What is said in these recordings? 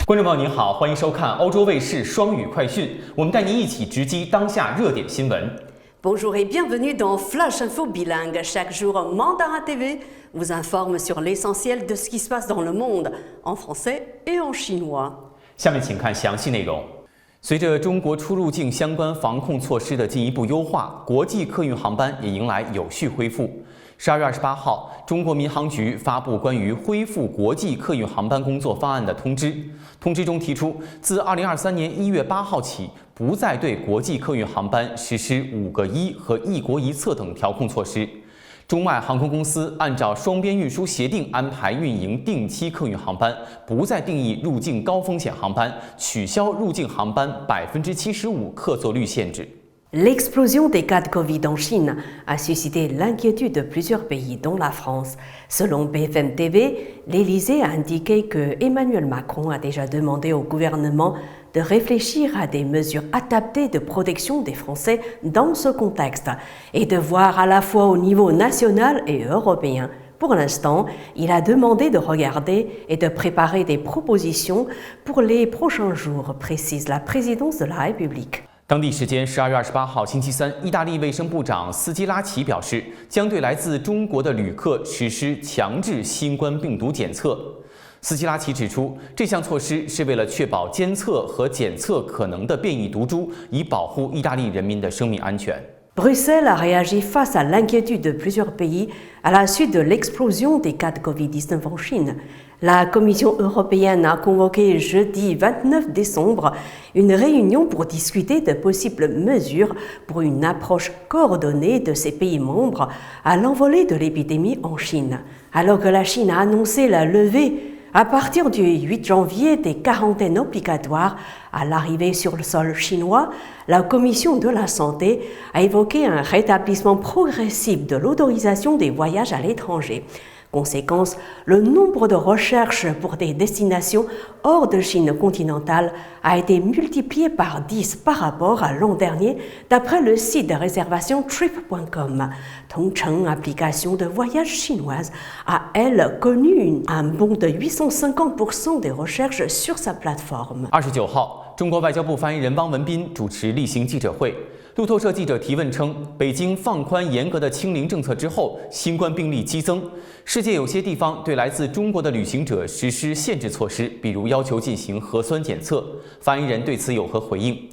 观众朋友您好，欢迎收看欧洲卫视双语快讯，我们带您一起直击当下热点新闻。Bonjour et bienvenue dans Flash Info Bilingue. Chaque jour, Mandara TV vous informe sur l'essentiel de ce qui se passe dans le monde, en français et en chinois. 下面请看详细内容。随着中国出入境相关防控措施的进一步优化，国际客运航班也迎来有序恢复。12月28号，中国民航局发布关于恢复国际客运航班工作方案的通知。通知中提出，自2023年1月8号起，不再对国际客运航班实施5个1和1国1策等调控措施。中外航空公司按照双边运输协定安排运营定期客运航班，不再定义入境高风险航班，取消入境航班75%客座率限制。L'explosion des cas de Covid en Chine a suscité l'inquiétude de plusieurs pays, dont la France. Selon BFM TV, l'Élysée a indiqué que Emmanuel Macron a déjà demandé au gouvernement de réfléchir à des mesures adaptées de protection des Français dans ce contexte et de voir à la fois au niveau national et européen. Pour l'instant, il a demandé de regarder et de préparer des propositions pour les prochains jours, précise la présidence de la République. 当地时间12月28号星期三，意大利卫生部长斯基拉奇表示，将对来自中国的旅客实施强制新冠病毒检测。斯基拉奇指出，这项措施是为了确保监测和检测可能的变异毒株，以保护意大利人民的生命安全。Bruxelles a réagi face à l'inquiétude de plusieurs pays à la suite de l'explosion des cas de Covid-19 en Chine. La Commission européenne a convoqué jeudi 29 décembre une réunion pour discuter de possibles mesures pour une approche coordonnée de ces pays membres à l'envolée de l'épidémie en Chine. Alors que la Chine a annoncé la levée à partir du 8 janvier des quarantaines obligatoires à l'arrivée sur le sol chinois, la Commission de la Santé a évoqué un rétablissement progressif de l'autorisation des voyages à l'étranger. Conséquence, le nombre de recherches pour des destinations hors de Chine continentale a été multiplié par 10 par rapport à l'an dernier, d'après le site de réservation trip.com. Tongcheng, application de voyage chinoise, a, elle, connu un bond de 850% des recherches sur sa plateforme. 29号，中国外交部发言人汪文斌主持例行记者会。路透社记者提问称，北京放宽严格的清零政策之后，新冠病例激增，世界有些地方对来自中国的旅行者实施限制措施，比如要求进行核酸检测。发言人对此有何回应？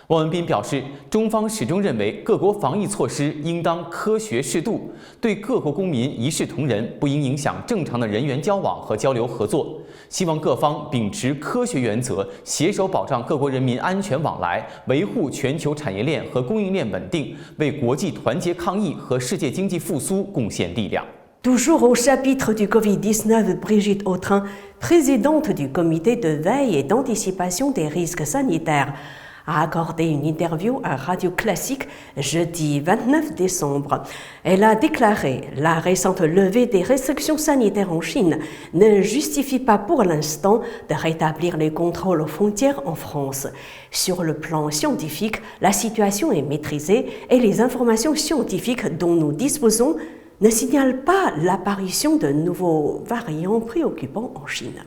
汪文斌表示，中方始终认为各国防疫措施应当科学适度，对各国公民一视同仁，不应影响正常的人员交往和交流合作。希望各方秉持科学原则，携手保障各国人民安全往来，维护全球产业链和供应链稳定，为国际团结抗疫和世界经济复苏贡献力量。Toujours au chapitre du Covid-19, Brigitte Autrin, présidente du comité de veille et d'anticipation des risques sanitaires, a accordé une interview à Radio Classique jeudi 29 décembre. Elle a déclaré « La récente levée des restrictions sanitaires en Chine ne justifie pas pour l'instant de rétablir les contrôles aux frontières en France. Sur le plan scientifique, la situation est maîtrisée et les informations scientifiques dont nous disposons ne signalent pas l'apparition de nouveaux variants préoccupants en Chine. »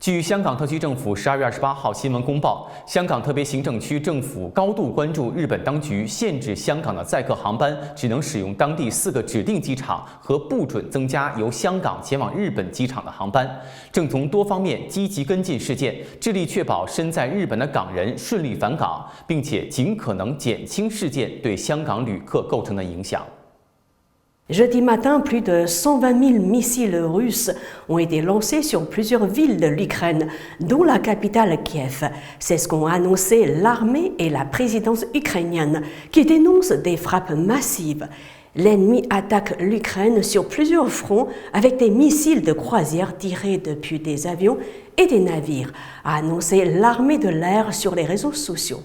据香港特区政府12月28号新闻公报，香港特别行政区政府高度关注日本当局限制香港的载客航班只能使用当地4个指定机场和不准增加由香港前往日本机场的航班，正从多方面积极跟进事件，致力确保身在日本的港人顺利返港，并且尽可能减轻事件对香港旅客构成的影响。Jeudi matin, plus de 120 000 missiles russes ont été lancés sur plusieurs villes de l'Ukraine, dont la capitale Kiev. C'est ce qu'ont annoncé l'armée et la présidence ukrainienne, qui dénoncent des frappes massives. L'ennemi attaque l'Ukraine sur plusieurs fronts avec des missiles de croisière tirés depuis des avions et des navires, a annoncé l'armée de l'air sur les réseaux sociaux.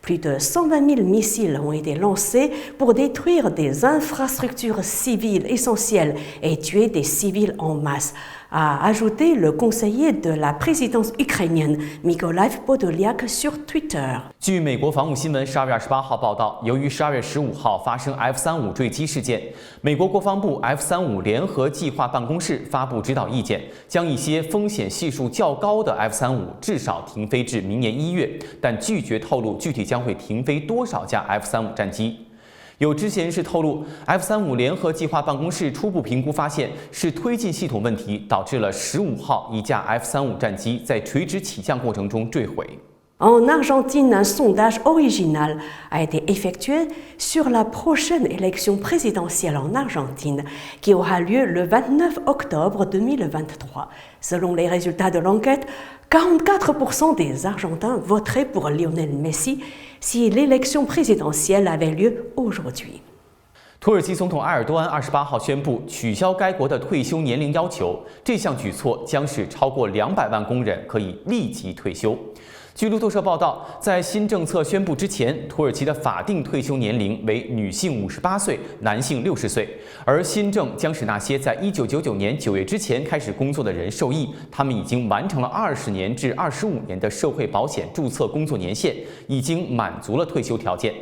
Plus de 120 000 missiles ont été lancés pour détruire des infrastructures civiles essentielles et tuer des civils en masse, a ajouté le conseiller de la présidence ukrainienne Mykolaiv Podolyak sur Twitter. 据美国防务新闻12月28号报道，由于12月15号发生 F-35坠机事件，美国国防部 F-35联合计划办公室发布指导意见，将一些风险系数较高的 F-35至少停飞至明年1月，但拒绝透露具体将会停飞多少架 F-35战机。有知情人士透露 ，F-35联合计划办公室初步评估发现，是推进系统问题导致了15号一架 F-35战机在垂直起降过程中坠毁。En Argentine, un sondage original a été effectué sur la prochaine élection présidentielle en Argentine, qui aura lieu le 29 octobre 2023. Selon les résultats de l'enquête, 44% des Argentins voteraient pour Lionel Messi si l'élection présidentielle avait lieu aujourd'hui. 土耳其总统埃尔多安28号宣布取消该国的退休年龄要求，这项举措将使超过200万工人可以立即退休。据路透社报道，在新政策宣布之前，土耳其的法定退休年龄为女性58岁，男性60岁。而新政将使那些在1999年9月之前开始工作的人受益，他们已经完成了20年至25年的社会保险注册工作年限，已经满足了退休条件。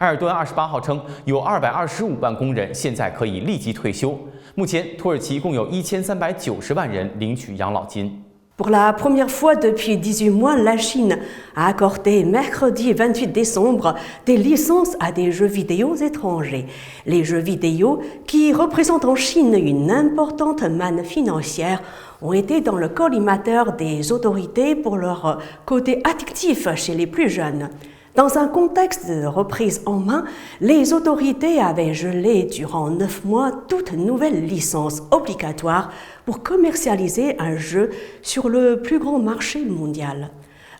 埃尔多安28号称，有225万工人现在可以立即退休。目前，土耳其共有1390万人领取养老金。Pour la première fois depuis 18 mois, la Chine a accordé mercredi 28 décembre des licences à des jeux vidéo étrangers. Les jeux vidéo, qui représentent en Chine une importante manne financière, ont été dans le collimateur des autorités pour leur côté addictif chez les plus jeunes. Dans un contexte de reprise en main, les autorités avaient gelé durant 9 mois toute nouvelle licence obligatoire pour commercialiser un jeu sur le plus grand marché mondial.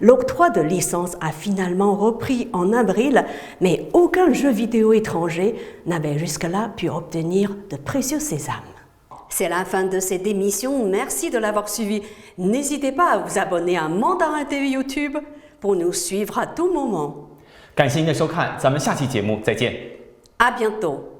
L'octroi de licence a finalement repris en avril, mais aucun jeu vidéo étranger n'avait jusque-là pu obtenir de précieux sésames. C'est la fin de cette émission, merci de l'avoir suivi. N'hésitez pas à vous abonner à Mandarin TV YouTube pour nous suivre à tout moment. 感谢您的收看，咱们下期节目再见。À bientôt.